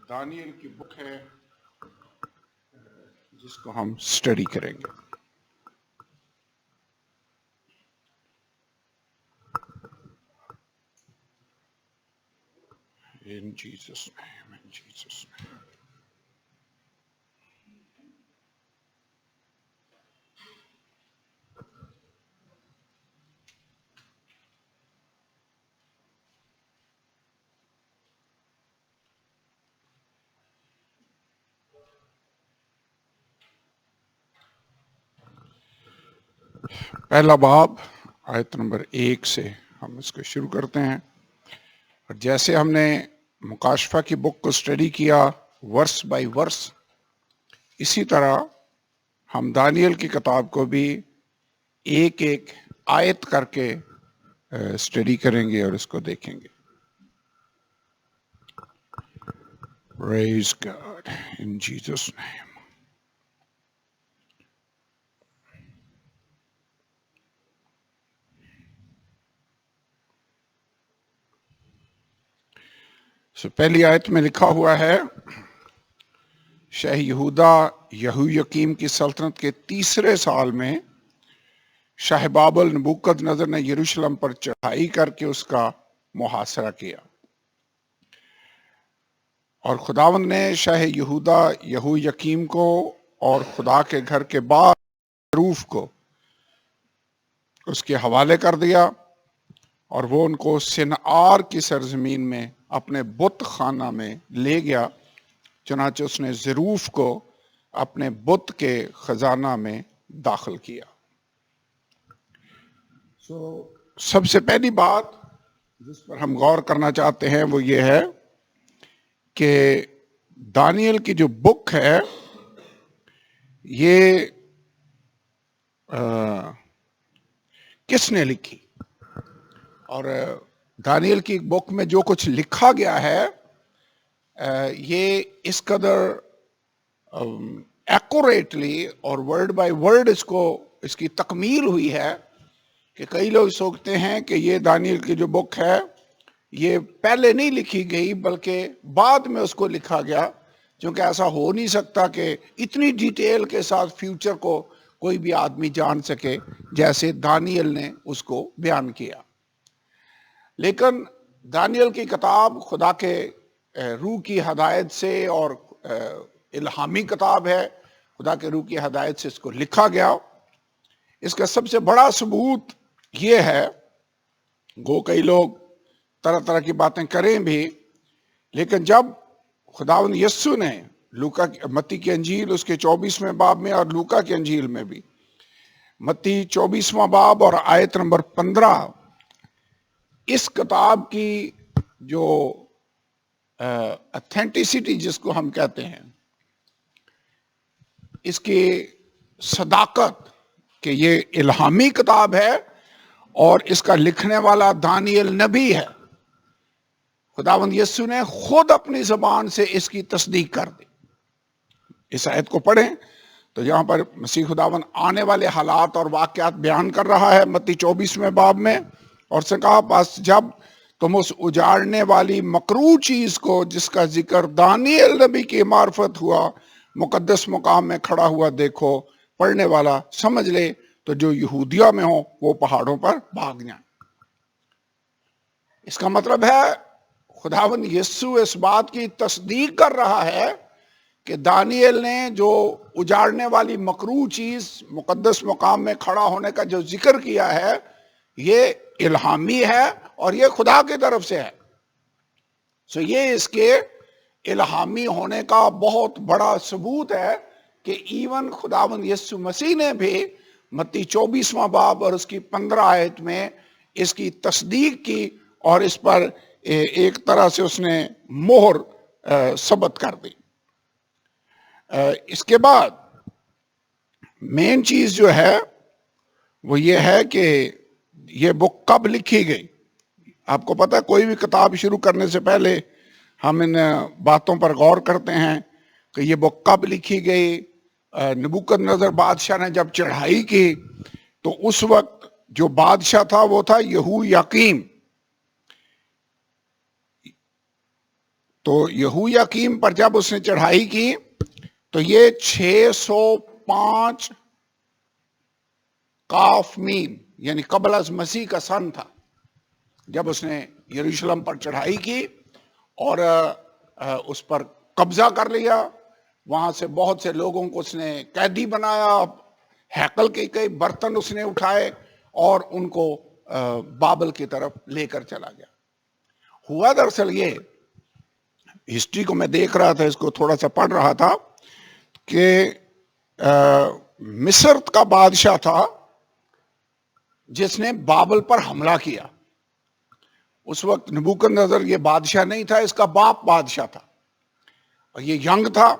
دانیل کی بک ہے جس کو ہم اسٹڈی کریں گے. In Jesus' name, in Jesus' name. پہلا باب آیت نمبر 1 سے ہم اس کو شروع کرتے ہیں. اور جیسے ہم نے مکاشفہ کی بک کو اسٹڈی کیا ورس بائی ورس، اسی طرح ہم دانیل کی کتاب کو بھی ایک ایک آیت کر کے اسٹڈی کریں گے اور اس کو دیکھیں گے. Praise God in Jesus' name. پہلی آیت میں لکھا ہوا ہے، شاہ یہودا یہویقیم کی سلطنت کے 3 سال میں شاہ بابل نبوکدنضر نے یروشلم پر چڑھائی کر کے اس کا محاصرہ کیا، اور خداوند نے شاہ یہودا یہویقیم کو اور خدا کے گھر کے بعد معروف کو اس کے حوالے کر دیا، اور وہ ان کو سنعار کی سرزمین میں اپنے بت خانہ میں لے گیا. چنانچہ اس نے ضروف کو اپنے بت کے خزانہ میں داخل کیا. سب سے پہلی بات جس پر ہم غور کرنا چاہتے ہیں وہ یہ ہے کہ دانیل کی جو بک ہے یہ کس نے لکھی، اور دانیل کی بک میں جو کچھ لکھا گیا ہے یہ اس قدر ایکوریٹلی اور ورڈ بائی ورڈ اس کی تکمیل ہوئی ہے کہ کئی لوگ سوچتے ہیں کہ یہ دانیل کی جو بک ہے یہ پہلے نہیں لکھی گئی بلکہ بعد میں اس کو لکھا گیا، کیونکہ ایسا ہو نہیں سکتا کہ اتنی ڈیٹیل کے ساتھ فیوچر کو کوئی بھی آدمی جان سکے جیسے دانیل نے اس کو بیان کیا. لیکن دانیل کی کتاب خدا کے روح کی ہدایت سے اور الہامی کتاب ہے، خدا کے روح کی ہدایت سے اس کو لکھا گیا. اس کا سب سے بڑا ثبوت یہ ہے، گو کئی لوگ طرح طرح کی باتیں کریں بھی، لیکن جب خداوند یسوع نے متی کی انجیل اس کے 24ویں باب میں اور لوکا کی انجیل میں بھی متی 24واں باب اور آیت نمبر 15 اس کتاب کی جو اتھینٹسٹی جس کو ہم کہتے ہیں، اس کی صداقت کہ یہ الہامی کتاب ہے اور اس کا لکھنے والا دانیل نبی ہے، خداوند یسوع نے خود اپنی زبان سے اس کی تصدیق کر دی. اس آیت کو پڑھیں تو یہاں پر مسیح خداوند آنے والے حالات اور واقعات بیان کر رہا ہے متی 24ویں باب میں، اور سے کہا بس جب تم اس اجاڑنے والی مکروہ چیز کو جس کا ذکر دانیل نبی کی معرفت ہوا مقدس مقام میں کھڑا ہوا دیکھو، پڑھنے والا سمجھ لے، تو جو یہودیہ میں ہو وہ پہاڑوں پر بھاگ جائیں. اس کا مطلب ہے خداوند یسوع اس بات کی تصدیق کر رہا ہے کہ دانیل نے جو اجاڑنے والی مکروہ چیز مقدس مقام میں کھڑا ہونے کا جو ذکر کیا ہے یہ الہامی ہے اور یہ خدا کی طرف سے ہے. یہ اس کے الہامی ہونے کا بہت بڑا ثبوت ہے کہ ایون خداوند یسوع مسیح نے بھی متی 24واں باب اور اس کی 15 آیت میں اس کی تصدیق کی اور اس پر ایک طرح سے اس نے مہر ثبت کر دی. اس کے بعد مین چیز جو ہے وہ یہ ہے کہ یہ بک کب لکھی گئی. آپ کو پتہ ہے کوئی بھی کتاب شروع کرنے سے پہلے ہم ان باتوں پر غور کرتے ہیں کہ یہ بک کب لکھی گئی. نبوکدنضر بادشاہ نے جب چڑھائی کی تو اس وقت جو بادشاہ تھا وہ تھا یہویقیم. تو یہویاکیم پر جب اس نے چڑھائی کی تو یہ 605 کاف میم یعنی قبل از مسیح کا سن تھا جب اس نے یروشلم پر چڑھائی کی اور اس پر قبضہ کر لیا. وہاں سے بہت سے لوگوں کو اس نے قیدی بنایا, ہیکل کے کئی برتن اس نے اٹھائے اور ان کو بابل کی طرف لے کر چلا گیا. ہوا دراصل یہ, ہسٹری کو میں دیکھ رہا تھا, اس کو تھوڑا سا پڑھ رہا تھا کہ مصر کا بادشاہ تھا جس نے بابل پر حملہ کیا. اس وقت نبوکدنضر یہ بادشاہ نہیں تھا, اس کا باپ بادشاہ تھا اور یہ ینگ تھا.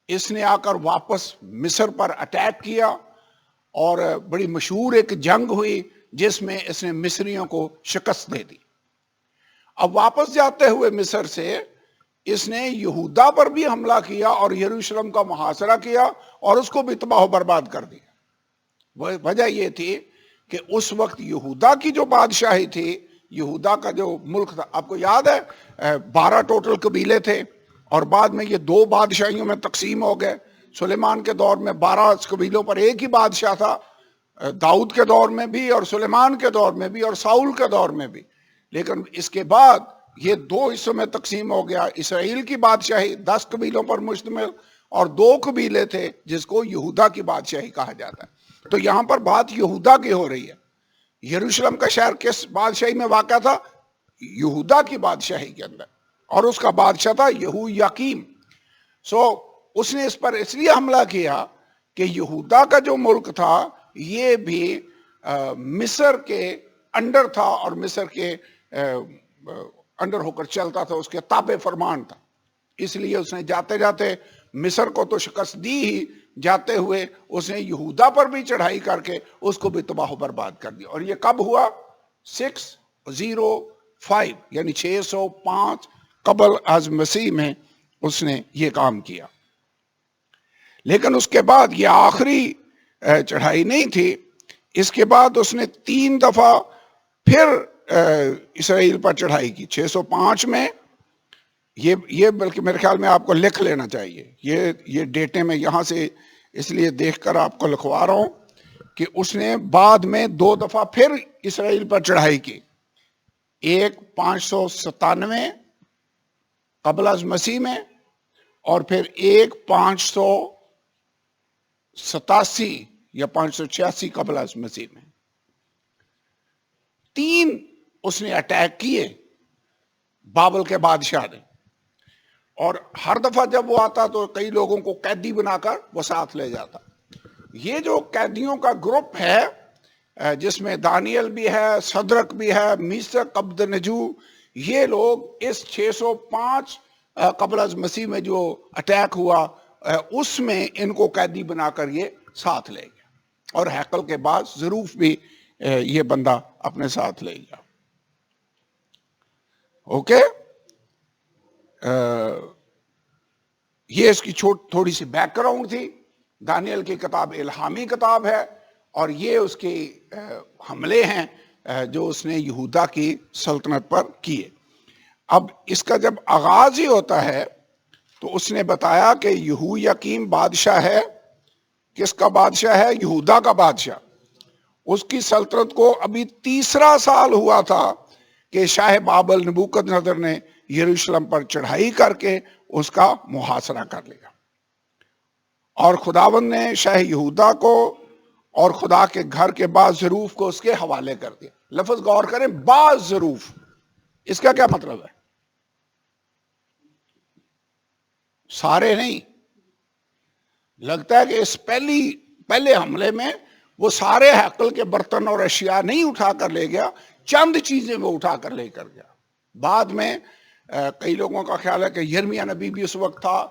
اس نے آ کر واپس مصر پر اٹیک کیا اور بڑی مشہور ایک جنگ ہوئی جس میں اس نے مصریوں کو شکست دے دی. اب واپس جاتے ہوئے مصر سے اس نے یہودا پر بھی حملہ کیا اور یروشلم کا محاصرہ کیا اور اس کو بھی تباہ و برباد کر دیا. وجہ یہ تھی کہ اس وقت یہودا کی جو بادشاہی تھی, یہودا کا جو ملک تھا, آپ کو یاد ہے 12 ٹوٹل قبیلے تھے اور بعد میں یہ 2 بادشاہیوں میں تقسیم ہو گئے. سلیمان کے دور میں 12 قبیلوں پر ایک ہی بادشاہ تھا, داؤد کے دور میں بھی اور سلیمان کے دور میں بھی اور ساؤل کے دور میں بھی. لیکن اس کے بعد یہ 2 حصوں میں تقسیم ہو گیا. اسرائیل کی بادشاہی 10 قبیلوں پر مشتمل اور 2 قبیلے تھے جس کو یہودا کی بادشاہی کہا جاتا ہے. تو یہاں پر بات یہودا کی ہو رہی ہے. یروشلم کا شہر کس بادشاہی میں واقع تھا؟ یہودا کی بادشاہی کے اندر, اور اس کا بادشاہ تھا یہویاکیم. اس نے اس پر اس لیے حملہ کیا کہ یہودا کا جو ملک تھا یہ بھی مصر کے انڈر تھا اور مصر کے انڈر ہو کر چلتا تھا, اس کے تابع فرمان تھا. اس لیے اس نے جاتے جاتے مصر کو تو شکست دی ہی, جاتے ہوئے اس نے یہودا پر بھی چڑھائی کر کے اس کو بھی تباہ و برباد کر دیا. اور یہ کب ہوا؟ 605 یعنی 605 قبل از مسیح میں اس نے یہ کام کیا. لیکن اس کے بعد یہ آخری چڑھائی نہیں تھی. اس کے بعد اس نے 3 دفعہ پھر اسرائیل پر چڑھائی کی. 605 میں یہ بلکہ میرے خیال میں آپ کو لکھ لینا چاہیے, یہ ڈیٹے میں یہاں سے اس لیے دیکھ کر آپ کو لکھوا رہا ہوں کہ اس نے بعد میں 2 دفعہ پھر اسرائیل پر چڑھائی کی. ایک 597 قبل از مسیح میں اور پھر ایک 587 یا 586 قبل از مسیح میں. 3 اس نے اٹیک کیے بابل کے بادشاہ نے, اور ہر دفعہ جب وہ آتا تو کئی لوگوں کو قیدی بنا کر وہ ساتھ لے جاتا. یہ جو قیدیوں کا گروپ ہے جس میں دانیل بھی ہے, صدرک بھی ہے, میثق عبدنجو, یہ لوگ اس 605 قبل از مسیح میں جو اٹیک ہوا اس میں ان کو قیدی بنا کر یہ ساتھ لے گیا, اور ہیکل کے بعد ظروف بھی یہ بندہ اپنے ساتھ لے گیا. اوکے, یہ اس کی تھوڑی سی بیک گراؤنڈ تھی. دانیل کی کتاب الہامی کتاب ہے اور یہ اس کے حملے ہیں جو اس نے یہودا کی سلطنت پر کیے. اب اس کا جب آغاز ہی ہوتا ہے تو اس نے بتایا کہ یہویاکیم بادشاہ ہے. کس کا بادشاہ ہے؟ یہودا کا بادشاہ. اس کی سلطنت کو ابھی 3 سال ہوا تھا کہ شاہ بابل نبوکدنضر نے یروشلم پر چڑھائی کر کے اس کا محاصرہ کر لیا, اور خداوند نے شاہ یہودا کو اور خدا کے گھر کے بعض ظروف کو اس کے حوالے کر دیا. لفظ غور کریں, بعض ظروف, اس کا کیا مطلب ہے؟ سارے نہیں. لگتا ہے کہ اس پہلے حملے میں وہ سارے ہیکل کے برتن اور اشیاء نہیں اٹھا کر لے گیا, چند چیزیں وہ اٹھا کر لے کر گیا. بعد میں کئی لوگوں کا خیال ہے کہ یرمیہ نبی بھی اس وقت تھا,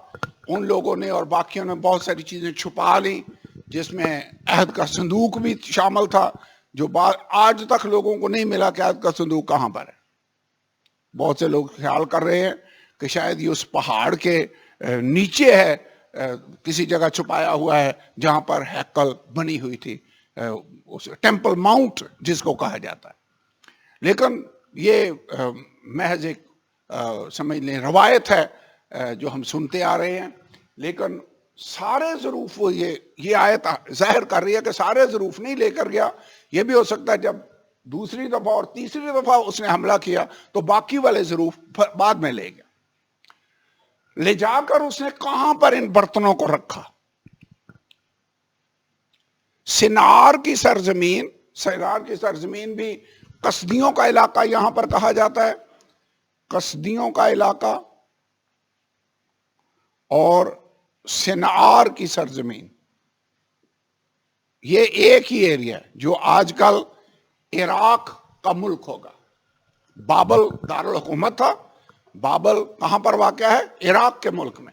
ان لوگوں نے اور باقیوں نے بہت ساری چیزیں چھپا لی جس میں عہد کا صندوق بھی شامل تھا, جو آج تک لوگوں کو نہیں ملا کہ عہد کا صندوق کہاں پر ہے. بہت سے لوگ خیال کر رہے ہیں کہ شاید یہ اس پہاڑ کے نیچے ہے, کسی جگہ چھپایا ہوا ہے جہاں پر ہیکل بنی ہوئی تھی, ٹیمپل ماؤنٹ جس کو کہا جاتا ہے. لیکن یہ محض ایک سمجھ لیں روایت ہے جو ہم سنتے آ رہے ہیں، لیکن سارے ظروف وہ یہ آیت ظاہر کر رہی ہے کہ سارے ظروف نہیں لے کر گیا. یہ بھی ہو سکتا ہے جب دوسری دفعہ اور تیسری دفعہ اس نے حملہ کیا تو باقی والے ظروف بعد میں لے گیا. لے جا کر اس نے کہاں پر ان برتنوں کو رکھا؟ سنار کی سرزمین. سنار کی سرزمین بھی قصدیوں کا علاقہ یہاں پر کہا جاتا ہے، قصدیوں کا علاقہ اور سنار کی سرزمین، یہ ایک ہی ایریا ہے جو آج کل عراق کا ملک ہوگا. بابل دارالحکومت تھا. بابل کہاں پر واقع ہے؟ عراق کے ملک میں،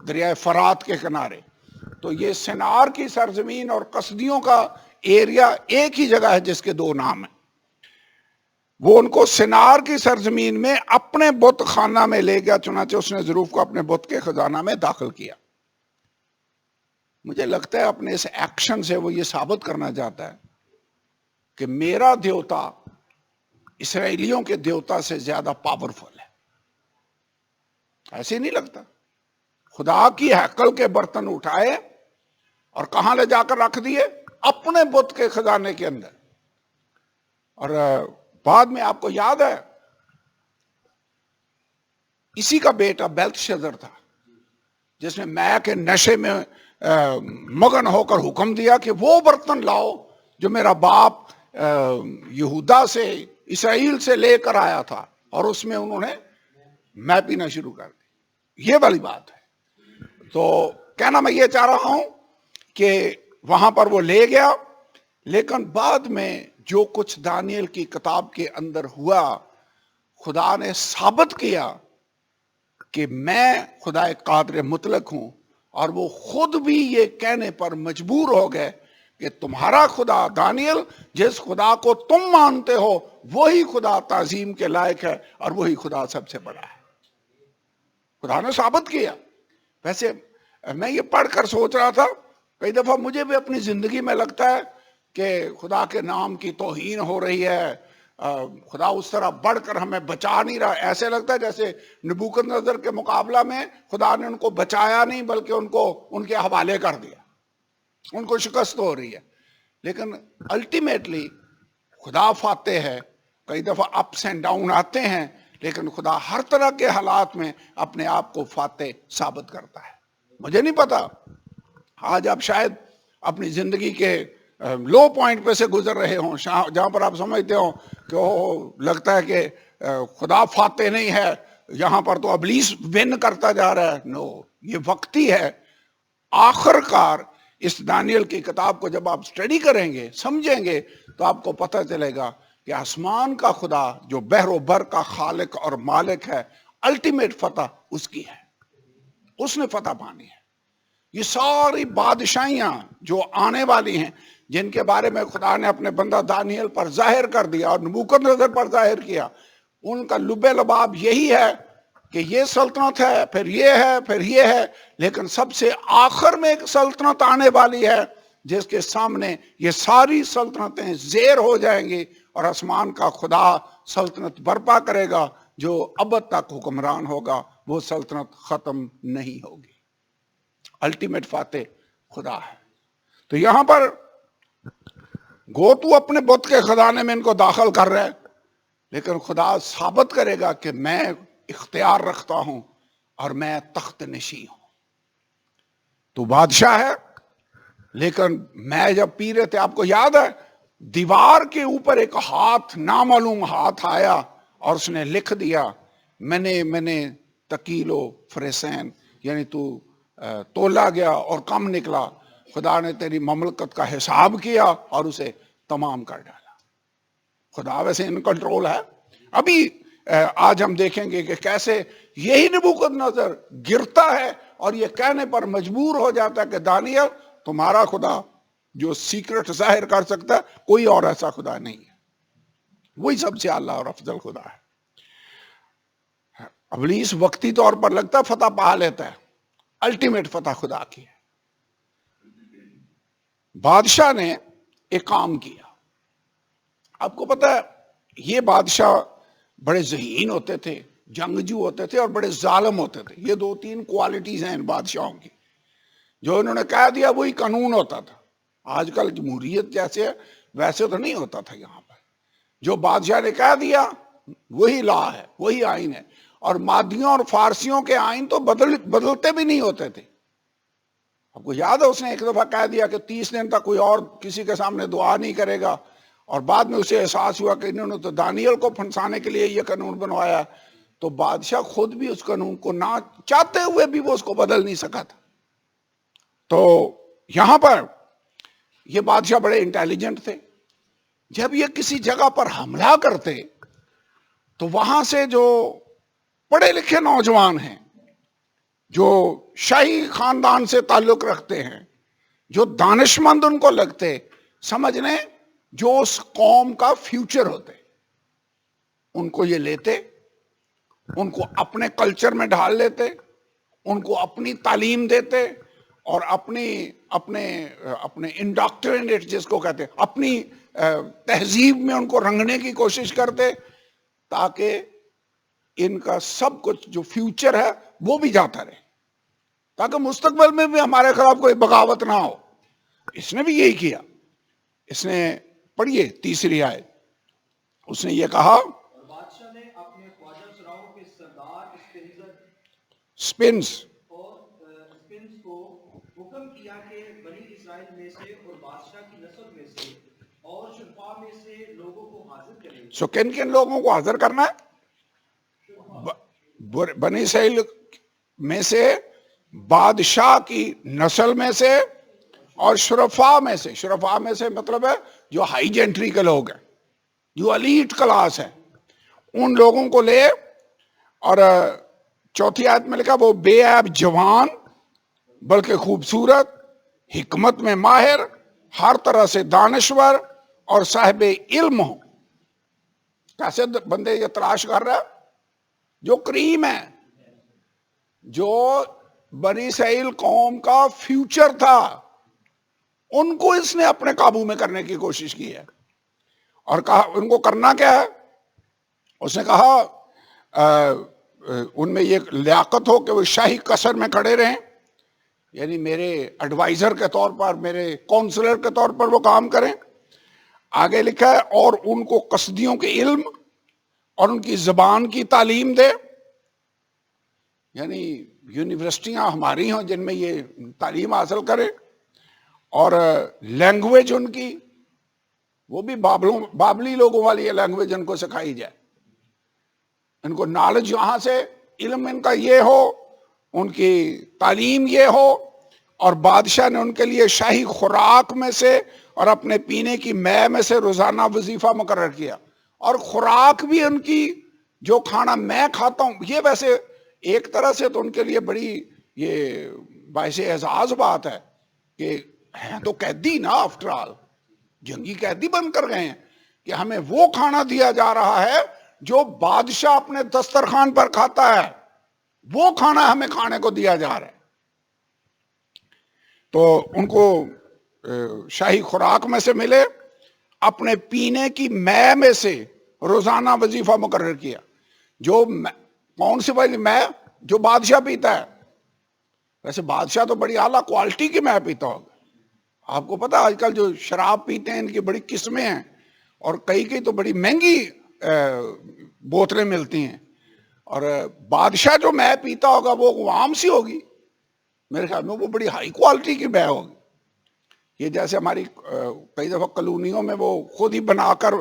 دریائے فرات کے کنارے. تو یہ سنار کی سرزمین اور قصدیوں کا ایریا ایک ہی جگہ ہے جس کے دو نام ہیں. وہ ان کو سنار کی سرزمین میں اپنے بت خانہ میں لے گیا، چنانچہ اس نے ظروف کو اپنے بت کے خزانہ میں داخل کیا. مجھے لگتا ہے اپنے اس ایکشن سے وہ یہ ثابت کرنا چاہتا ہے کہ میرا دیوتا اسرائیلیوں کے دیوتا سے زیادہ پاورفل ہے. ایسے نہیں لگتا؟ خدا کی ہیکل کے برتن اٹھائے اور کہاں لے جا کر رکھ دیے؟ اپنے بت کے خزانے کے اندر. اور بعد میں آپ کو یاد ہے اسی کا بیٹا بیلتشزر تھا جس نے مے کے نشے میں مگن ہو کر حکم دیا کہ وہ برتن لاؤ جو میرا باپ یہودا سے اسرائیل سے لے کر آیا تھا، اور اس میں انہوں نے میں پینا شروع کر دی. یہ والی بات ہے. تو کہنا میں یہ چاہ رہا ہوں کہ وہاں پر وہ لے گیا، لیکن بعد میں جو کچھ دانیل کی کتاب کے اندر ہوا، خدا نے ثابت کیا کہ میں خدا قادر مطلق ہوں، اور وہ خود بھی یہ کہنے پر مجبور ہو گئے کہ تمہارا خدا دانیل جس خدا کو تم مانتے ہو وہی خدا تعظیم کے لائق ہے، اور وہی خدا سب سے بڑا ہے. خدا نے ثابت کیا. ویسے میں یہ پڑھ کر سوچ رہا تھا، کئی دفعہ مجھے بھی اپنی زندگی میں لگتا ہے کہ خدا کے نام کی توہین ہو رہی ہے، خدا اس طرح بڑھ کر ہمیں بچا نہیں رہا. ایسے لگتا ہے جیسے نبوکدنضر کے مقابلہ میں خدا نے ان کو بچایا نہیں بلکہ ان کو ان کے حوالے کر دیا، ان کو شکست ہو رہی ہے. لیکن الٹیمیٹلی خدا فاتح ہے. کئی دفعہ اپس اینڈ ڈاؤن آتے ہیں، لیکن خدا ہر طرح کے حالات میں اپنے آپ کو فاتح ثابت کرتا ہے. مجھے نہیں پتا آج آپ شاید اپنی زندگی کے لو پوائنٹ پہ سے گزر رہے ہوں، جہاں پر آپ سمجھتے ہو کہ لگتا ہے کہ خدا فاتح نہیں ہے، یہاں پر تو ابلیس ون کرتا جا رہا ہے. نو، یہ وقتی ہے. آخر کار اس دانیل کی کتاب کو جب آپ سٹڈی کریں گے، سمجھیں گے، تو آپ کو پتہ چلے گا کہ آسمان کا خدا جو بحر و بر کا خالق اور مالک ہے، الٹیمیٹ فتح اس کی ہے. اس نے فتح پانی ہے. یہ ساری بادشاہیاں جو آنے والی ہیں، جن کے بارے میں خدا نے اپنے بندہ دانیل پر ظاہر کر دیا اور نبوکدنضر پر ظاہر کیا، ان کا لب لباب یہی ہے کہ یہ سلطنت ہے، پھر یہ ہے، پھر یہ ہے، لیکن سب سے آخر میں ایک سلطنت آنے والی ہے جس کے سامنے یہ ساری سلطنتیں زیر ہو جائیں گی، اور آسمان کا خدا سلطنت برپا کرے گا جو ابد تک حکمران ہوگا. وہ سلطنت ختم نہیں ہوگی. الٹیمیٹ فاتح خدا ہے. تو یہاں پر گو تو اپنے بت کے خزانے میں ان کو داخل کر رہے، لیکن خدا ثابت کرے گا کہ میں اختیار رکھتا ہوں اور میں تخت نشین ہوں. تو بادشاہ ہے، لیکن میں جب پی رہے تھے، آپ کو یاد ہے دیوار کے اوپر ایک ہاتھ، نامعلوم ہاتھ آیا اور اس نے لکھ دیا، میں نے تکیل و فریسین، یعنی تو تولا گیا اور کم نکلا. خدا نے تیری مملکت کا حساب کیا اور اسے تمام کر ڈالا. خدا ویسے ان کنٹرول ہے. ابھی آج ہم دیکھیں گے کہ کیسے یہی نبوکدنضر گرتا ہے اور یہ کہنے پر مجبور ہو جاتا ہے کہ دانیل تمہارا خدا جو سیکرٹ ظاہر کر سکتا ہے، کوئی اور ایسا خدا نہیں ہے، وہی سب سے اعلیٰ اور افضل خدا ہے. ابلیس وقتی طور پر لگتا ہے فتح پا لیتا ہے، الٹیمیٹ فتح خدا کی ہے. بادشاہ نے ایک کام کیا. آپ کو پتا ہے یہ بادشاہ بڑے ذہین ہوتے تھے، جنگجو ہوتے تھے اور بڑے ظالم ہوتے تھے. یہ 2-3 کوالٹیز ہیں ان بادشاہوں کی. جو انہوں نے کہہ دیا وہی قانون ہوتا تھا. آج کل جمہوریت جیسے ہے ویسے تو نہیں ہوتا تھا یہاں پر. جو بادشاہ نے کہہ دیا وہی لا ہے, وہی آئین ہے. اور مادیوں اور فارسیوں کے آئین تو بدلتے بھی نہیں ہوتے تھے. آپ کو یاد ہے اس نے ایک دفعہ کہہ دیا کہ 30 دن تک کوئی اور کسی کے سامنے دعا نہیں کرے گا, اور بعد میں اسے احساس ہوا کہ انہوں نے تو دانیل کو پھنسانے کے لیے یہ قانون بنوایا. تو بادشاہ خود بھی اس قانون کو نہ چاہتے ہوئے بھی وہ اس کو بدل نہیں سکا تھا. تو یہاں پر یہ بادشاہ بڑے انٹیلیجنٹ تھے. جب یہ کسی جگہ پر حملہ کرتے تو وہاں سے جو پڑھے لکھے نوجوان ہیں, جو شاہی خاندان سے تعلق رکھتے ہیں, جو دانشمند ان کو لگتے, سمجھ لیں جو اس قوم کا فیوچر ہوتے, ان کو یہ لیتے, ان کو اپنے کلچر میں ڈھال لیتے, ان کو اپنی تعلیم دیتے, اور اپنے انڈاکٹرینیٹ جس کو کہتے اپنی تہذیب میں ان کو رنگنے کی کوشش کرتے, تاکہ ان کا سب کچھ جو فیوچر ہے وہ بھی جاتا رہے, تاکہ مستقبل میں بھی ہمارے خلاف کوئی بغاوت نہ ہو. اس نے بھی یہی کیا. اس نے پڑھیے تیسری آیت, اس نے یہ کہا بادشاہ نے اپنے خواجہ سراؤں کے سردار اسپنس کو حکم کیا کہ بنی اسرائیل میں سے اور بادشاہ کی نسل میں سے اور شرفا میں سے لوگوں کو حاضر کرے. سو کن کن لوگوں کو حاضر کرنا ہے؟ بنی اسرائیل میں سے, بادشاہ کی نسل میں سے, اور شرفا میں سے. شرفا میں سے مطلب ہے جو ہائی جینٹری کے لوگ ہیں, جو الیٹ کلاس ہے, ان لوگوں کو لے. اور چوتھی آیت میں لکھا وہ بے عیب جوان بلکہ خوبصورت, حکمت میں ماہر, ہر طرح سے دانشور اور صاحب علم ہو. کیسے بندے یہ تلاش کر رہا ہے؟ جو کریم ہے, جو بنی اسرائیل قوم کا فیوچر تھا, ان کو اس نے اپنے قابو میں کرنے کی کوشش کی ہے. اور کہا ان کو کرنا کیا ہے؟ اس نے کہا ان میں یہ لیاقت ہو کہ وہ شاہی قصر میں کھڑے رہیں, یعنی میرے ایڈوائزر کے طور پر, میرے کونسلر کے طور پر وہ کام کریں. آگے لکھا ہے اور ان کو قصدیوں کے علم اور ان کی زبان کی تعلیم دے, یعنی یونیورسٹیاں ہماری ہوں جن میں یہ تعلیم حاصل کرے, اور لینگویج ان کی وہ بھی بابلی لوگوں والی لینگویج ان کو سکھائی جائے. ان کو نالج یہاں سے, علم ان کا یہ ہو, ان کی تعلیم یہ ہو. اور بادشاہ نے ان کے لیے شاہی خوراک میں سے اور اپنے پینے کی مے میں سے روزانہ وظیفہ مقرر کیا. اور خوراک بھی ان کی, جو کھانا میں کھاتا ہوں, یہ ویسے ایک طرح سے تو ان کے لیے بڑی یہ باعث اعزاز بات ہے کہ ہیں تو قیدی نا, آفٹر آل جنگی قیدی بن کر گئے ہیں, کہ ہمیں وہ کھانا دیا جا رہا ہے جو بادشاہ اپنے دسترخوان پر کھاتا ہے, وہ کھانا ہمیں کھانے کو دیا جا رہا ہے. تو ان کو شاہی خوراک میں سے ملے, اپنے پینے کی مے میں سے روزانہ وظیفہ مقرر کیا. جو کون سی والی مے؟ جو بادشاہ پیتا ہے. ویسے بادشاہ تو بڑی اعلیٰ کوالٹی کی مے پیتا ہوگا. آپ کو پتا آج کل جو شراب پیتے ہیں ان کی بڑی قسمیں ہیں, اور کئی تو بڑی مہنگی بوتلیں ملتی ہیں. اور بادشاہ جو مے پیتا ہوگا وہ عام سی ہوگی, میرے خیال میں وہ بڑی ہائی کوالٹی کی مے ہوگی. یہ جیسے ہماری کئی دفعہ کالونیوں میں وہ خود ہی بنا کر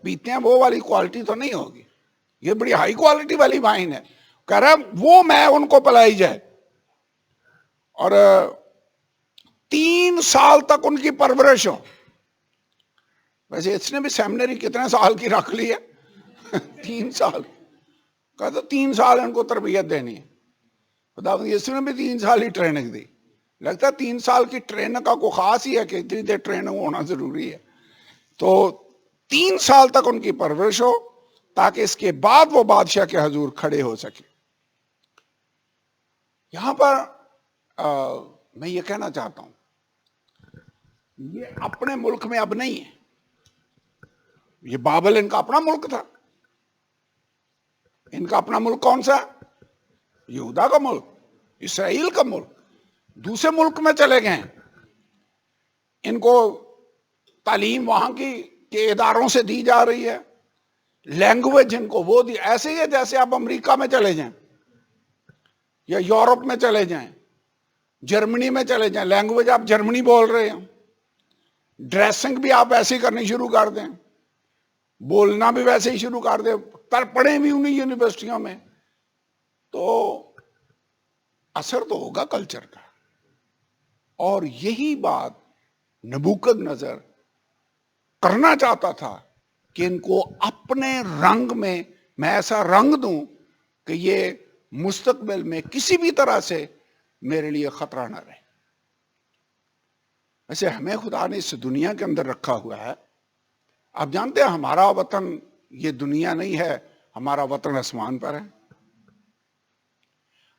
پیتے ہیں, وہ والی کوالٹی تو نہیں ہوگی. یہ بڑی ہائی کوالٹی والی وائن ہے. کہہ رہا ہے وہ مے ان کو پلائی جائے, اور 3 سال تک ان کی پرورش ہو. ویسے اس نے بھی سیمنری کتنے سال کی رکھ لی ہے؟ 3 سال. کہا 3 سال ان کو تربیت دینی ہے. خدا اس نے بھی 3 سال ہی ٹریننگ دی. لگتا ہے 3 سال کی ٹریننگ کا کوئی خاص ہی ہے کہ اتنی دیر ٹریننگ ہونا ضروری ہے. تو 3 سال تک ان کی پرورش ہو, تاکہ اس کے بعد وہ بادشاہ کے حضور کھڑے ہو سکے. یہاں پر میں یہ کہنا چاہتا ہوں, یہ اپنے ملک میں اب نہیں ہے. یہ بابل ان کا اپنا ملک تھا, ان کا اپنا ملک کون سا ہے؟ یہودا کا ملک، اسرائیل کا ملک. دوسرے ملک میں چلے گئے ہیں. ان کو تعلیم وہاں کی کے اداروں سے دی جا رہی ہے، لینگویج ان کو وہ دی. ایسے ہی ہے جیسے آپ امریکہ میں چلے جائیں یا یورپ میں چلے جائیں، جرمنی میں چلے جائیں، لینگویج آپ جرمنی بول رہے ہیں، ڈریسنگ بھی آپ ایسے ہی کرنی شروع کر دیں، بولنا بھی ویسے ہی شروع کر دیں، پڑھیں بھی انہیں یونیورسٹیوں میں، تو اثر تو ہوگا کلچر کا. اور یہی بات نبوکد نظر کرنا چاہتا تھا کہ ان کو اپنے رنگ میں ایسا رنگ دوں کہ یہ مستقبل میں کسی بھی طرح سے میرے لیے خطرہ نہ رہے. ویسے ہمیں خدا نے اس دنیا کے اندر رکھا ہوا ہے. آپ جانتے ہیں ہمارا وطن یہ دنیا نہیں ہے، ہمارا وطن آسمان پر ہے.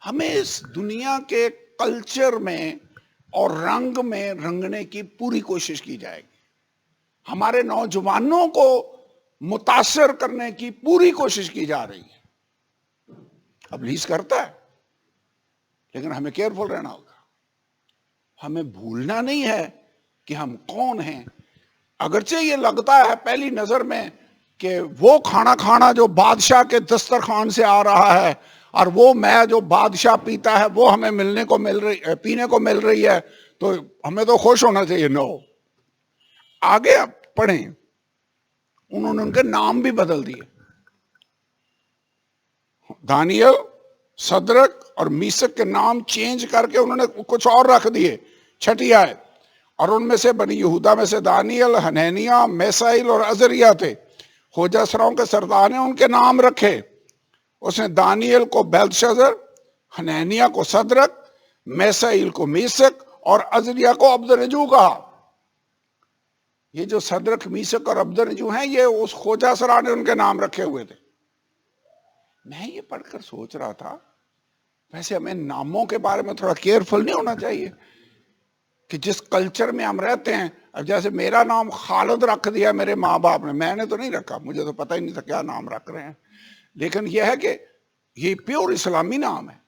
ہمیں اس دنیا کے کلچر میں اور رنگ میں رنگنے کی پوری کوشش کی جائے گی. ہمارے نوجوانوں کو متاثر کرنے کی پوری کوشش کی جا رہی ہے. ابلیس کرتا ہے، لیکن ہمیں کیئرفل رہنا ہوگا. ہمیں بھولنا نہیں ہے کہ ہم کون ہیں. اگرچہ یہ لگتا ہے پہلی نظر میں کہ وہ کھانا کھانا جو بادشاہ کے دسترخوان سے آ رہا ہے اور وہ میں جو بادشاہ پیتا ہے وہ ہمیں پینے کو مل رہی ہے، تو ہمیں تو خوش ہونا چاہیے. نو، آگے آپ پڑھیں، انہوں نے ان کے نام بھی بدل دیے. دانیل، صدرک اور میسک کے نام چینج کر کے انہوں نے کچھ اور رکھ دیے. 6 آیت. اور ان میں سے بنی یہودا میں سے دانیل، حنینیہ، میسائیل اور عزریہ تھے. خوجہ سراؤں کے سردار نے ان کے نام رکھے. اس نے دانیل کو بیلتشازر، حنینیہ کو صدرک، میسائیل کو میسک اور عزریہ کو عبدنجو کہا. یہ جو صدرک، میسک اور عبدنجو ہیں، یہ اس خوجہ سرا نے ان کے نام رکھے ہوئے تھے. میں یہ پڑھ کر سوچ رہا تھا ویسے ہمیں ناموں کے بارے میں تھوڑا کیئرفل نہیں ہونا چاہیے کہ جس کلچر میں ہم رہتے ہیں. اب جیسے میرا نام خالد رکھ دیا میرے ماں باپ نے، میں نے تو نہیں رکھا، مجھے تو پتہ ہی نہیں تھا کیا نام رکھ رہے ہیں، لیکن یہ ہے کہ یہ پیور اسلامی نام ہے.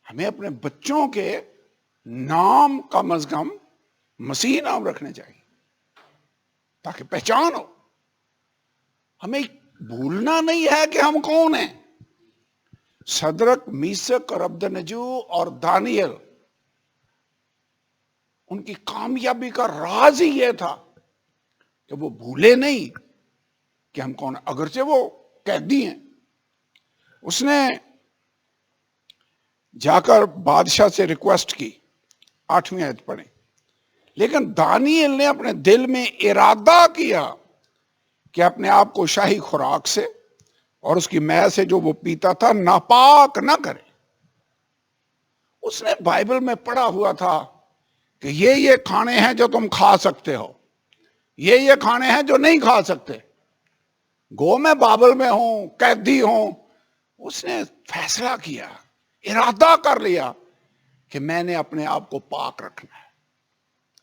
ہمیں اپنے بچوں کے نام کم از کم مسیح نام رکھنے چاہیے تاکہ پہچان ہو. ہمیں بھولنا نہیں ہے کہ ہم کون ہیں. صدرک، میسک اور عبدنجو اور دانیل، ان کی کامیابی کا راز ہی یہ تھا کہ وہ بھولے نہیں کہ ہم کون ہیں. اگرچہ وہ قیدی ہیں. اس نے جا کر بادشاہ سے ریکویسٹ کی، 8ویں آیت پڑھیں. لیکن دانیل نے اپنے دل میں ارادہ کیا کہ اپنے آپ کو شاہی خوراک سے اور اس کی مے سے جو وہ پیتا تھا ناپاک نہ کرے. اس نے بائبل میں پڑھا ہوا تھا کہ یہ کھانے ہیں جو تم کھا سکتے ہو، یہ کھانے ہیں جو نہیں کھا سکتے. گو میں بابل میں ہوں، قیدی ہوں، اس نے فیصلہ کیا، ارادہ کر لیا کہ میں نے اپنے آپ کو پاک رکھنا ہے.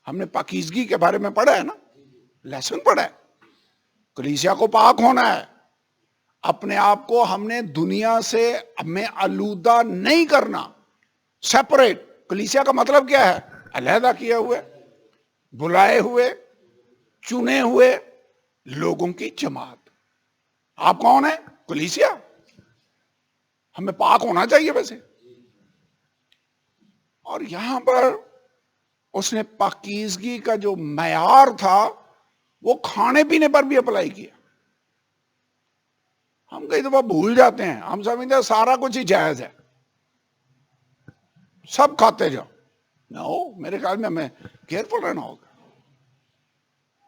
ہم نے پاکیزگی کے بارے میں پڑھا ہے نا، لیسن پڑھا ہے. کلیسیا کو پاک ہونا ہے. اپنے آپ کو ہم نے دنیا سے ہمیں آلودہ نہیں کرنا. سیپریٹ. کلیسیا کا مطلب کیا ہے؟ علیحدہ کیے ہوئے، بلائے ہوئے، چنے ہوئے لوگوں کی جماعت. آپ کون ہیں؟ کلیسیا. ہمیں پاک ہونا چاہیے ویسے. اور یہاں پر اس نے پاکیزگی کا جو معیار تھا وہ کھانے پینے پر بھی اپلائی کیا. ہم کئی دفعہ بھول جاتے ہیں، ہم سمجھتے ہیں سارا کچھ ہی جائز ہے، سب کھاتے جاؤ. نو، میرے خیال میں ہمیں کیئرفل رہنا ہوگا.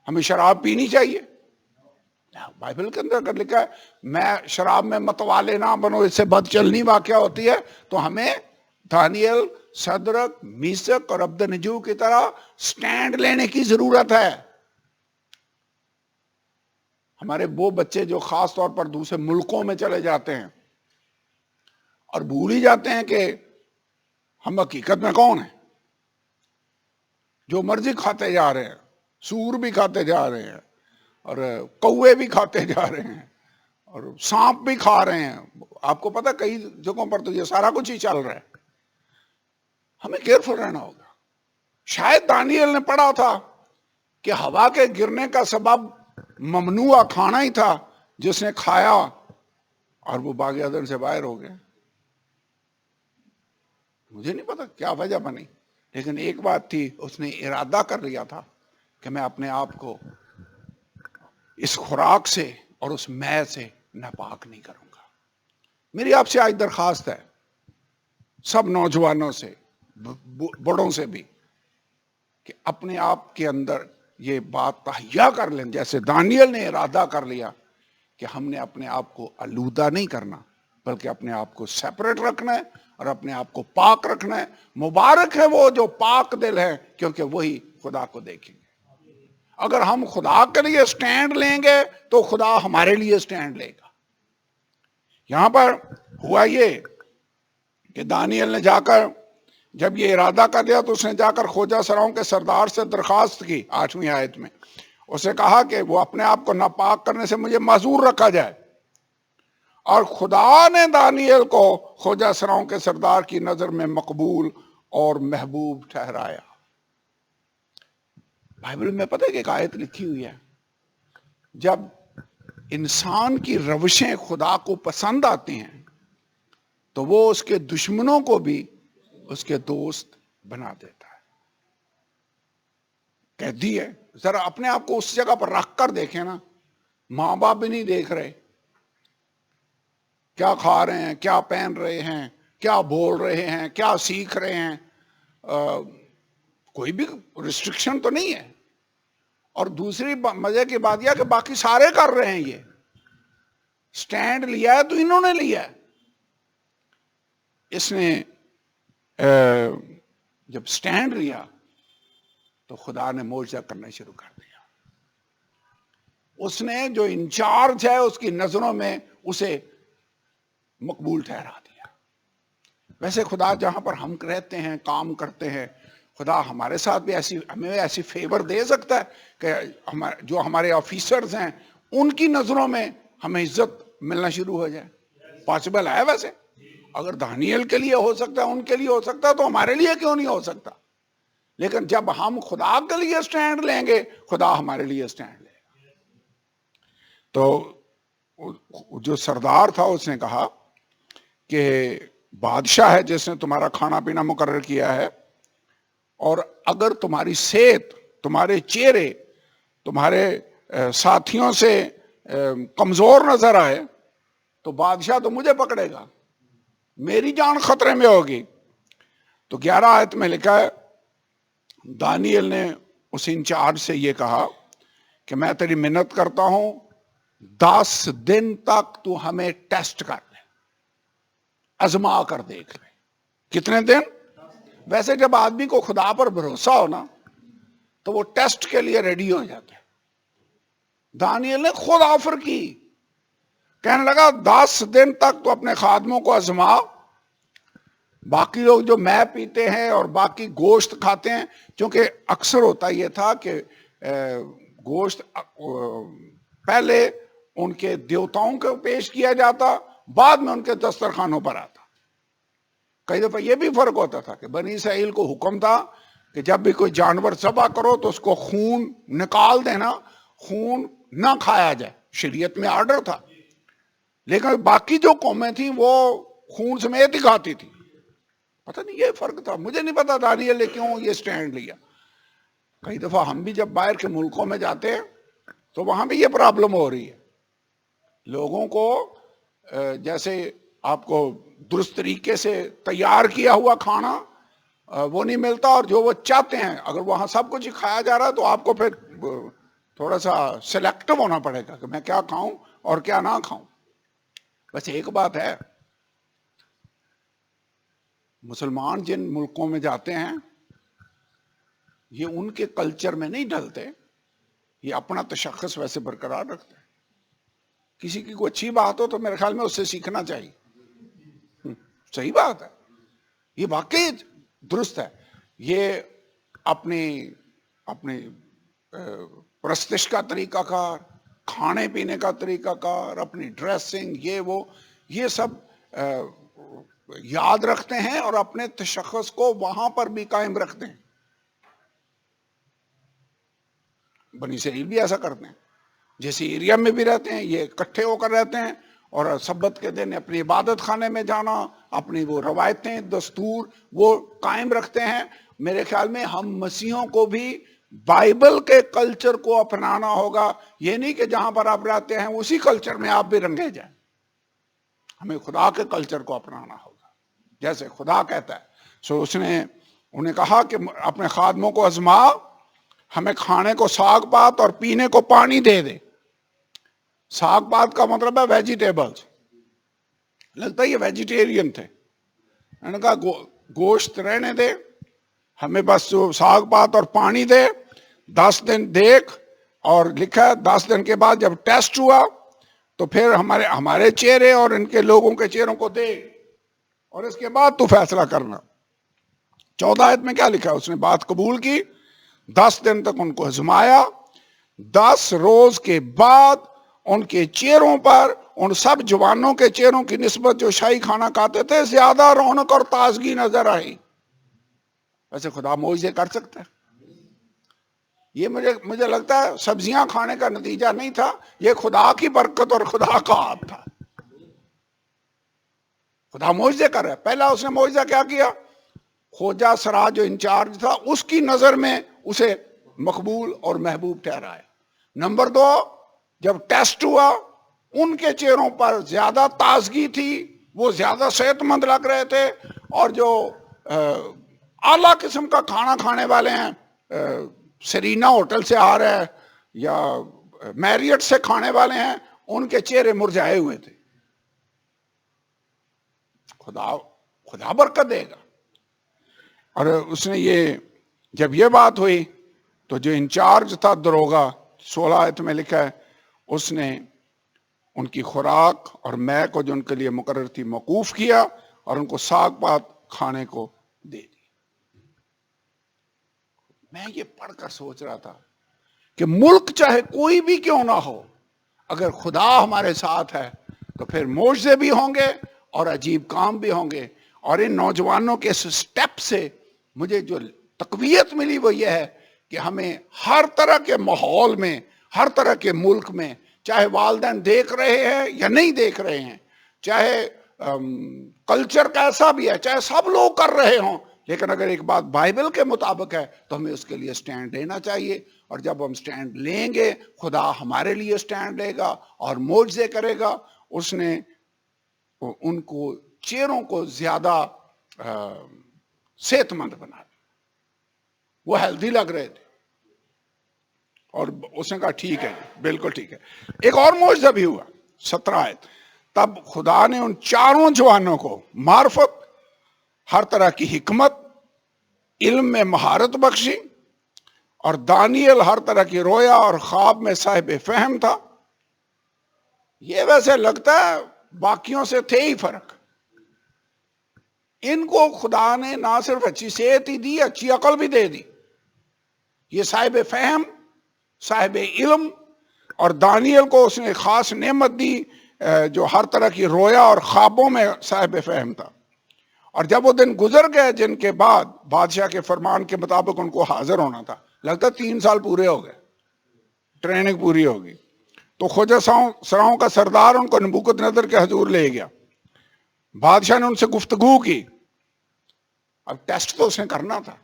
ہمیں شراب پینی چاہیے. بائبل کے اندر اگر لکھا ہے میں شراب میں متوالے نہ بنو، اس سے بد چلنی واقعہ ہوتی ہے، تو ہمیں دانیل، صدرک، میسک اور عبدنجو کی طرح سٹینڈ لینے کی ضرورت ہے. ہمارے وہ بچے جو خاص طور پر دوسرے ملکوں میں چلے جاتے ہیں اور بھول ہی جاتے ہیں کہ ہم حقیقت میں کون ہیں. جو مرضی کھاتے جا رہے ہیں، سور بھی کھاتے جا رہے ہیں اور کوے بھی کھاتے جا رہے ہیں. اور سانپ بھی کھا رہے ہیں. آپ کو پتا کئی جگہوں پر تو یہ سارا کچھ ہی چل رہا ہے. ہمیں کیئرفل رہنا ہوگا. شاید دانیل نے پڑھا تھا کہ ہوا کے گرنے کا سبب ممنوع کھانا ہی تھا، جس نے کھایا اور وہ باغ عدن سے باہر ہو گئے. مجھے نہیں پتا کیا وجہ بنی، لیکن ایک بات تھی، اس نے ارادہ کر لیا تھا کہ میں اپنے آپ کو اس خوراک سے اور اس مے سے ناپاک نہیں کروں گا. میری آپ سے آج درخواست ہے، سب نوجوانوں سے، بڑوں سے بھی، کہ اپنے آپ کے اندر یہ بات تہیا کر لیں، جیسے دانیل نے ارادہ کر لیا کہ ہم نے اپنے آپ کو آلودہ نہیں کرنا، بلکہ اپنے آپ کو سیپریٹ رکھنا ہے اور اپنے آپ کو پاک رکھنا ہے. مبارک ہے وہ جو پاک دل ہے، کیونکہ وہی خدا کو دیکھیں گے. اگر ہم خدا کے لیے سٹینڈ لیں گے تو خدا ہمارے لیے سٹینڈ لے گا. یہاں پر ہوا یہ کہ دانیل نے جا کر جب یہ ارادہ کر لیا تو اس نے جا کر خوجہ سراؤں کے سردار سے درخواست کی. 8ویں آیت میں اسے کہا کہ وہ اپنے آپ کو ناپاک کرنے سے مجھے معذور رکھا جائے. اور خدا نے دانیل کو خوجہ سراؤں کے سردار کی نظر میں مقبول اور محبوب ٹھہرایا. بائبل میں پتہ ہے کہ ایک آیت لکھی ہوئی ہے، جب انسان کی روشیں خدا کو پسند آتی ہیں تو وہ اس کے دشمنوں کو بھی اس کے دوست بنا دیتا ہے. قیدی ہے، ذرا اپنے آپ کو اس جگہ پر رکھ کر دیکھیں نا. ماں باپ بھی نہیں دیکھ رہے، کیا کھا رہے ہیں، کیا پہن رہے ہیں، کیا بول رہے ہیں، کیا سیکھ رہے ہیں. کوئی بھی ریسٹرکشن تو نہیں ہے. اور دوسری مزے کی بات یہ کہ باقی سارے کر رہے ہیں. یہ سٹینڈ لیا ہے تو انہوں نے لیا ہے. اس نے جب سٹینڈ لیا تو خدا نے معجزہ کرنا شروع کر دیا. اس نے جو انچارج ہے اس کی نظروں میں اسے مقبول ٹھہرا دیا. ویسے خدا جہاں پر ہم رہتے ہیں، کام کرتے ہیں، خدا ہمارے ساتھ بھی ہمیں ایسی فیور دے سکتا ہے کہ جو ہمارے آفیسرز ہیں ان کی نظروں میں ہمیں عزت ملنا شروع ہو جائے. پاسبل ہے ویسے. اگر دانیل کے لیے ہو سکتا ہے، ان کے لیے ہو سکتا ہے، تو ہمارے لیے کیوں نہیں ہو سکتا؟ لیکن جب ہم خدا کے لیے سٹینڈ لیں گے، خدا ہمارے لیے سٹینڈ لے گا. تو جو سردار تھا اس نے کہا کہ بادشاہ ہے جس نے تمہارا کھانا پینا مقرر کیا ہے، اور اگر تمہاری صحت، تمہارے چہرے تمہارے ساتھیوں سے کمزور نظر آئے تو بادشاہ تو مجھے پکڑے گا، میری جان خطرے میں ہوگی. تو 11 آیت میں لکھا ہے، دانیل نے اس انچارج سے یہ کہا کہ میں تیری منت کرتا ہوں 10 دن تک تو ہمیں ٹیسٹ کر لے، ازما کر دیکھ لے. کتنے دن؟ ویسے جب آدمی کو خدا پر بھروسہ ہو نا تو وہ ٹیسٹ کے لیے ریڈی ہو جاتا ہے. دانیل نے خود آفر کی، کہنے لگا 10 دن تک تو اپنے خادموں کو ازما. باقی لوگ جو مے پیتے ہیں اور باقی گوشت کھاتے ہیں، کیونکہ اکثر ہوتا یہ تھا کہ گوشت پہلے ان کے دیوتاؤں کو پیش کیا جاتا، بعد میں ان کے دسترخوانوں پر آتا. کئی دفعہ یہ بھی فرق ہوتا تھا کہ بنی اسرائیل کو حکم تھا کہ جب بھی کوئی جانور ذبح کرو تو اس کو خون نکال دینا، خون نہ کھایا جائے. شریعت میں آرڈر تھا. لیکن باقی جو قومیں تھیں وہ خون سمیت ہی کھاتی تھی. پتہ نہیں یہ فرق تھا. مجھے نہیں پتا دانیل نے کیوں یہ سٹینڈ لیا. کئی دفعہ ہم بھی جب باہر کے ملکوں میں جاتے ہیں تو وہاں بھی یہ پرابلم ہو رہی ہے. لوگوں کو جیسے آپ کو درست طریقے سے تیار کیا ہوا کھانا وہ نہیں ملتا، اور جو وہ چاہتے ہیں اگر وہاں سب کچھ کھایا جا رہا ہے تو آپ کو پھر تھوڑا سا سلیکٹو ہونا پڑے گا کہ میں کیا کھاؤں اور کیا نہ کھاؤں. ویسے ایک بات ہے، مسلمان جن ملکوں میں جاتے ہیں یہ ان کے کلچر میں نہیں ڈھلتے، یہ اپنا تشخص ویسے برقرار رکھتے ہیں. کسی کی کوئی اچھی بات ہو تو میرے خیال میں اس سے سیکھنا چاہیے. صحیح بات ہے، یہ واقعی درست ہے. یہ اپنی پرستش کا طریقہ کار، کھانے پینے کا طریقہ کار، اپنی ڈریسنگ، یہ سب یاد رکھتے ہیں اور اپنے تشخص کو وہاں پر بھی قائم رکھتے ہیں. بنی اسرائیل بھی ایسا کرتے ہیں، جیسے ایریا میں بھی رہتے ہیں یہ اکٹھے ہو کر رہتے ہیں، اور سبت کے دن اپنی عبادت خانے میں جانا، اپنی وہ روایتیں دستور وہ قائم رکھتے ہیں. میرے خیال میں ہم مسیحوں کو بھی بائبل کے کلچر کو اپنانا ہوگا. یہ نہیں کہ جہاں پر آپ رہتے ہیں اسی کلچر میں آپ بھی رنگے جائیں. ہمیں خدا کے کلچر کو اپنانا ہوگا جیسے خدا کہتا ہے. سو اس نے انہیں کہا کہ اپنے خادموں کو آزما، ہمیں کھانے کو ساگ پات اور پینے کو پانی دے دے. ساگ پات کا مطلب ہے ویجیٹیبلز. لگتا ہے یہ ویجیٹیرین تھے. انہوں نے کہا گوشت رہنے دے، ہمیں بس ساگ پات اور پانی دے. 10 دن دیکھ، اور لکھا ہے 10 دن کے بعد جب ٹیسٹ ہوا تو پھر ہمارے چہرے اور ان کے لوگوں کے چہروں کو دے، اور اس کے بعد تو فیصلہ کرنا. 14 آیت میں کیا لکھا ہے؟ اس نے بات قبول کی، 10 دن تک ان کو آزمایا. 10 روز کے بعد ان کے چہروں پر، ان سب جوانوں کے چہروں کی نسبت جو شاہی کھانا کھاتے تھے، زیادہ رونق اور تازگی نظر آئی. ویسے خدا معجزے کر سکتا ہے. یہ مجھے لگتا ہے سبزیاں کھانے کا نتیجہ نہیں تھا، یہ خدا کی برکت اور خدا کا ہاتھ تھا. خدا معجزے کر رہا ہے. پہلا اس نے معجزہ کیا کیا؟ خوجہ سرا جو انچارج تھا اس کی نظر میں اسے مقبول اور محبوب ٹھہرایا. نمبر 2، جب ٹیسٹ ہوا ان کے چہروں پر زیادہ تازگی تھی، وہ زیادہ صحت مند لگ رہے تھے. اور جو اعلیٰ قسم کا کھانا کھانے والے ہیں، سرینا ہوٹل سے آ رہے ہیں یا میریٹ سے کھانے والے ہیں، ان کے چہرے مرجھائے ہوئے تھے. خدا برکت دے گا. اور اس نے جب یہ بات ہوئی تو جو انچارج تھا دروگا، 16 آیت میں لکھا ہے، اس نے ان کی خوراک اور مے کو جو ان کے لیے مقرر تھی موقوف کیا، اور ان کو ساگ پات کھانے کو دے دی. میں یہ پڑھ کر سوچ رہا تھا کہ ملک چاہے کوئی بھی کیوں نہ ہو، اگر خدا ہمارے ساتھ ہے تو پھر معجزے بھی ہوں گے اور عجیب کام بھی ہوں گے. اور ان نوجوانوں کے اس سٹیپ سے مجھے جو تقویت ملی وہ یہ ہے کہ ہمیں ہر طرح کے ماحول میں، ہر طرح کے ملک میں، چاہے والدین دیکھ رہے ہیں یا نہیں دیکھ رہے ہیں، چاہے کلچر کیسا بھی ہے، چاہے سب لوگ کر رہے ہوں، لیکن اگر ایک بات بائبل کے مطابق ہے تو ہمیں اس کے لیے سٹینڈ لینا چاہیے. اور جب ہم سٹینڈ لیں گے، خدا ہمارے لیے سٹینڈ لے گا اور معجزے کرے گا. اس نے ان کو چہروں کو زیادہ صحت مند بنا دیا. وہ ہیلدی لگ رہے تھے، اور اس نے کہا ٹھیک ہے، بالکل ٹھیک ہے. ایک اور معجزہ بھی ہوا، 17 آیت. تب خدا نے ان 4 جوانوں کو معرفت، ہر طرح کی حکمت، علم میں مہارت بخشی. اور دانیل ہر طرح کی رویا اور خواب میں صاحب فہم تھا. یہ ویسے لگتا ہے باقیوں سے تھے ہی فرق. ان کو خدا نے نہ صرف اچھی صحت ہی دی، اچھی عقل بھی دے دی. یہ صاحب فہم، صاحب علم. اور دانیل کو اس نے خاص نعمت دی جو ہر طرح کی رویا اور خوابوں میں صاحب فہم تھا. اور جب وہ دن گزر گئے جن کے بعد بادشاہ کے فرمان کے مطابق ان کو حاضر ہونا تھا، لگتا 3 سال پورے ہو گئے، ٹریننگ پوری ہوگی، تو خوجہ سراؤں کا سردار ان کو نبوکت نظر کے حضور لے گیا. بادشاہ نے ان سے گفتگو کی. اب ٹیسٹ تو اس نے کرنا تھا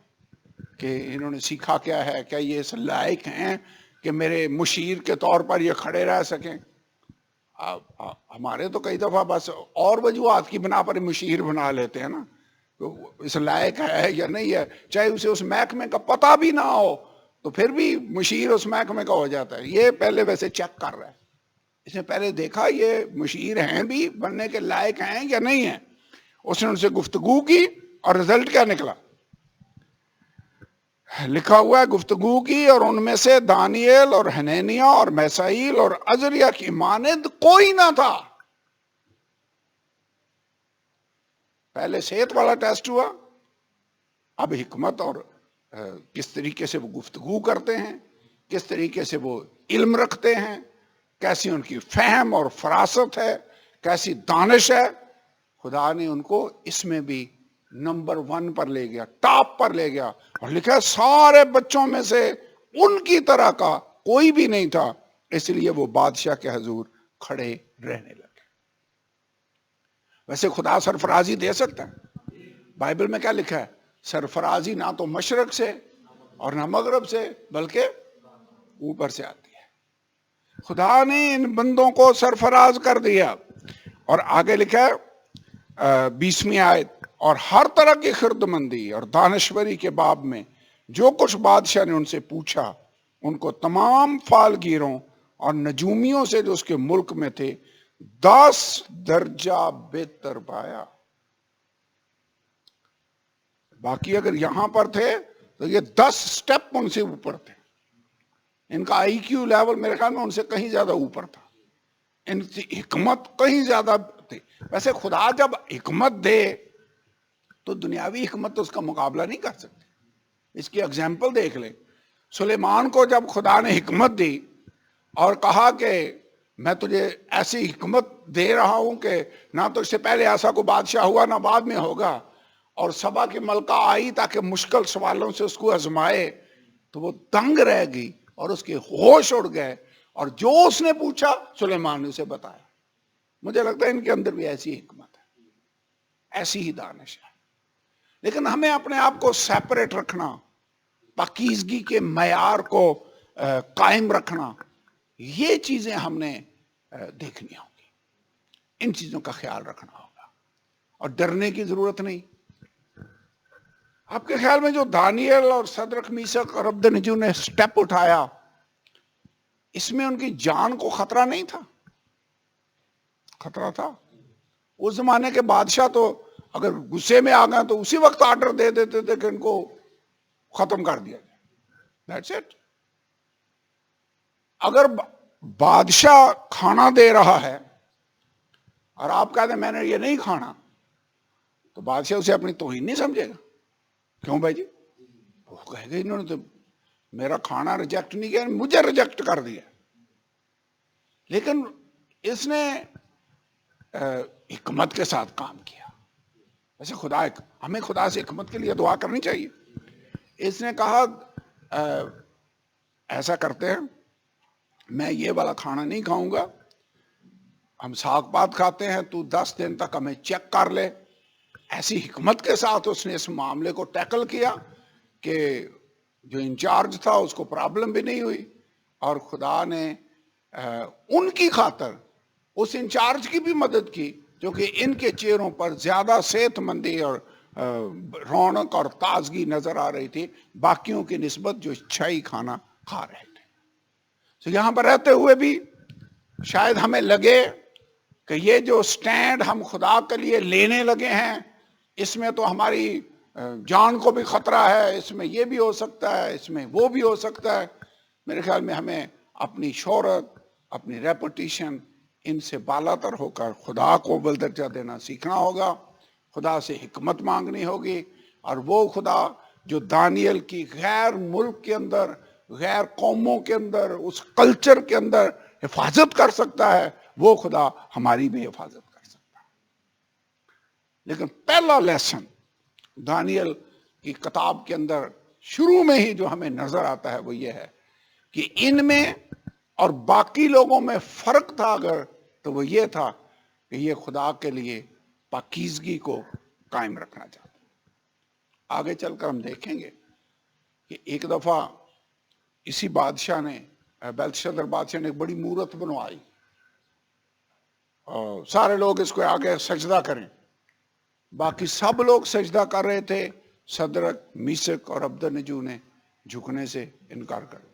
کہ انہوں نے سیکھا کیا ہے، کیا یہ اس لائق ہیں کہ میرے مشیر کے طور پر یہ کھڑے رہ سکیں. ہمارے تو کئی دفعہ بس اور وجوہات کی بنا پر مشیر بنا لیتے ہیں نا، تو اس لائق ہے یا نہیں ہے، چاہے اسے اس محکمے کا پتہ بھی نہ ہو تو پھر بھی مشیر اس محکمے کا ہو جاتا ہے. یہ پہلے ویسے چیک کر رہا ہے، اس نے پہلے دیکھا یہ مشیر ہیں بھی، بننے کے لائق ہیں یا نہیں ہیں. اس نے ان سے گفتگو کی اور رزلٹ کیا نکلا؟ لکھا ہوا ہے گفتگو کی اور ان میں سے دانیل اور حنینیہ اور میسائیل اور عزریہ کی مانند کوئی نہ تھا. پہلے صحت والا ٹیسٹ ہوا، اب حکمت اور کس طریقے سے وہ گفتگو کرتے ہیں، کس طریقے سے وہ علم رکھتے ہیں، کیسی ان کی فہم اور فراست ہے، کیسی دانش ہے. خدا نے ان کو اس میں بھی نمبر 1 پر لے گیا، ٹاپ پر لے گیا، اور لکھا ہے سارے بچوں میں سے ان کی طرح کا کوئی بھی نہیں تھا، اس لیے وہ بادشاہ کے حضور کھڑے رہنے لگے. ویسے خدا سرفرازی دے سکتا ہے. بائبل میں کیا لکھا ہے؟ سرفرازی نہ تو مشرق سے اور نہ مغرب سے بلکہ اوپر سے آتی ہے. خدا نے ان بندوں کو سرفراز کر دیا. اور آگے لکھا ہے 20ویں آیت، اور ہر طرح کی خردمندی اور دانشوری کے باب میں جو کچھ بادشاہ نے ان سے پوچھا، ان کو تمام فالگیروں اور نجومیوں سے جو اس کے ملک میں تھے 10 درجہ بہتر پایا. باقی اگر یہاں پر تھے تو یہ 10 سٹیپ ان سے اوپر تھے. ان کا آئی کیو لیول میرے خیال میں ان سے کہیں زیادہ اوپر تھا. ان کی حکمت کہیں زیادہ تھی. ویسے خدا جب حکمت دے تو دنیاوی حکمت تو اس کا مقابلہ نہیں کر سکتی. اس کی اگزامپل دیکھ لیں. سلیمان کو جب خدا نے حکمت دی اور کہا کہ میں تجھے ایسی حکمت دے رہا ہوں کہ نہ تو اس سے پہلے ایسا کوئی بادشاہ ہوا نہ بعد میں ہوگا، اور سبا کی ملکہ آئی تاکہ مشکل سوالوں سے اس کو آزمائے، تو وہ دنگ رہ گئی اور اس کے ہوش اڑ گئے، اور جو اس نے پوچھا سلیمان نے اسے بتایا. مجھے لگتا ہے ان کے اندر بھی ایسی حکمت ہے، ایسی ہی دانش ہے. لیکن ہمیں اپنے آپ کو سیپریٹ رکھنا، پاکیزگی کے معیار کو قائم رکھنا، یہ چیزیں ہم نے دیکھنی ہوں گی. ان چیزوں کا خیال رکھنا ہوگا اور ڈرنے کی ضرورت نہیں. آپ کے خیال میں جو دانیل اور صدرک میثاق اور عبدنجو نے سٹیپ اٹھایا، اس میں ان کی جان کو خطرہ نہیں تھا؟ خطرہ تھا. اس زمانے کے بادشاہ تو اگر غصے میں آ گئے تو اسی وقت آرڈر دے دیتے تھے کہ ان کو ختم کر دیا جائے. That's it. اگر بادشاہ کھانا دے رہا ہے اور آپ کہتے ہیں میں نے یہ نہیں کھانا، تو بادشاہ اسے اپنی توہین نہیں سمجھے گا. کیوں بھائی جی؟ وہ کہے گا انہوں نے تو میرا کھانا ریجیکٹ نہیں کیا، مجھے ریجیکٹ کر دیا. لیکن اس نے حکمت کے ساتھ کام کیا. ویسے ہمیں خدا سے حکمت کے لیے دعا کرنی چاہیے. اس نے کہا ایسا کرتے ہیں، میں یہ والا کھانا نہیں کھاؤں گا، ہم ساگ پات کھاتے ہیں، تو 10 دن تک ہمیں چیک کر لے. ایسی حکمت کے ساتھ اس نے اس معاملے کو ٹیکل کیا کہ جو انچارج تھا اس کو پرابلم بھی نہیں ہوئی، اور خدا نے ان کی خاطر اس انچارج کی بھی مدد کی، جو کہ ان کے چہروں پر زیادہ صحت مندی اور رونق اور تازگی نظر آ رہی تھی باقیوں کی نسبت جو چھائی کھانا کھا رہے تھے. تو یہاں پر رہتے ہوئے بھی شاید ہمیں لگے کہ یہ جو سٹینڈ ہم خدا کے لیے لینے لگے ہیں، اس میں تو ہماری جان کو بھی خطرہ ہے، اس میں یہ بھی ہو سکتا ہے، اس میں وہ بھی ہو سکتا ہے. میرے خیال میں ہمیں اپنی شہرت، اپنی ریپوٹیشن، ان سے بالا تر ہو کر خدا کو اول درجہ دینا سیکھنا ہوگا. خدا سے حکمت مانگنی ہوگی، اور وہ خدا جو دانیل کی غیر ملک کے اندر، غیر قوموں کے اندر، اس کلچر کے اندر حفاظت کر سکتا ہے، وہ خدا ہماری بھی حفاظت کر سکتا ہے. لیکن پہلا لیسن دانیل کی کتاب کے اندر شروع میں ہی جو ہمیں نظر آتا ہے وہ یہ ہے کہ ان میں اور باقی لوگوں میں فرق تھا اگر، تو وہ یہ تھا کہ یہ خدا کے لیے پاکیزگی کو قائم رکھنا چاہتے. آگے چل کر ہم دیکھیں گے کہ ایک دفعہ اسی بادشاہ نے، بیلتشازر بادشاہ نے ایک بڑی مورت بنوائی، اور سارے لوگ اس کو آگے سجدہ کریں. باقی سب لوگ سجدہ کر رہے تھے، صدرک میثاق اور عبدنجو نے جھکنے سے انکار کر دیا.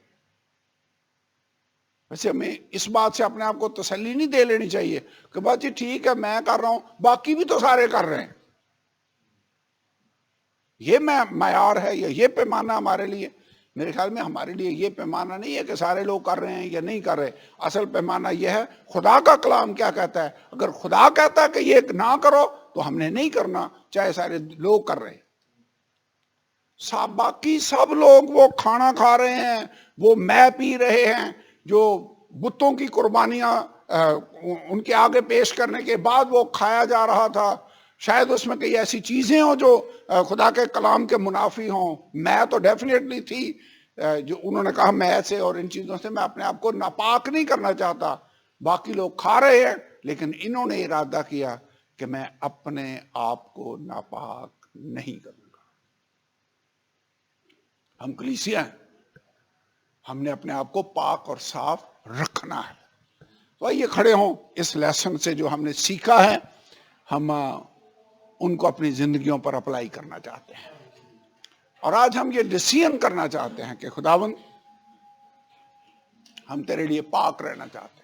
ویسے ہمیں اس بات سے اپنے آپ کو تسلی نہیں دے لینی چاہیے کہ بات جی ٹھیک ہے میں کر رہا ہوں، باقی بھی تو سارے کر رہے ہیں. یہ معیار ہے یا یہ پیمانہ ہمارے لیے؟ میرے خیال میں ہمارے لیے یہ پیمانہ نہیں ہے کہ سارے لوگ کر رہے ہیں یا نہیں کر رہے. اصل پیمانہ یہ ہے خدا کا کلام کیا کہتا ہے. اگر خدا کہتا ہے کہ یہ نہ کرو تو ہم نے نہیں کرنا، چاہے سارے لوگ کر رہے ہیں. باقی سب لوگ وہ کھانا کھا رہے ہیں، وہ مے پی رہے ہیں، جو بتوں کی قربانیاں ان کے آگے پیش کرنے کے بعد وہ کھایا جا رہا تھا، شاید اس میں کئی ایسی چیزیں ہوں جو خدا کے کلام کے منافی ہوں. میں تو ڈیفینیٹلی تھی، جو انہوں نے کہا میں سے اور ان چیزوں سے میں اپنے آپ کو ناپاک نہیں کرنا چاہتا. باقی لوگ کھا رہے ہیں لیکن انہوں نے ارادہ کیا کہ میں اپنے آپ کو ناپاک نہیں کروں گا. ہم کلیسیا ہیں، ہم نے اپنے آپ کو پاک اور صاف رکھنا ہے. تو آئیے کھڑے ہوں، اس لیسن سے جو ہم نے سیکھا ہے ہم ان کو اپنی زندگیوں پر اپلائی کرنا چاہتے ہیں. اور آج ہم یہ ڈیسیژن کرنا چاہتے ہیں کہ خداوند ہم تیرے لیے پاک رہنا چاہتے ہیں.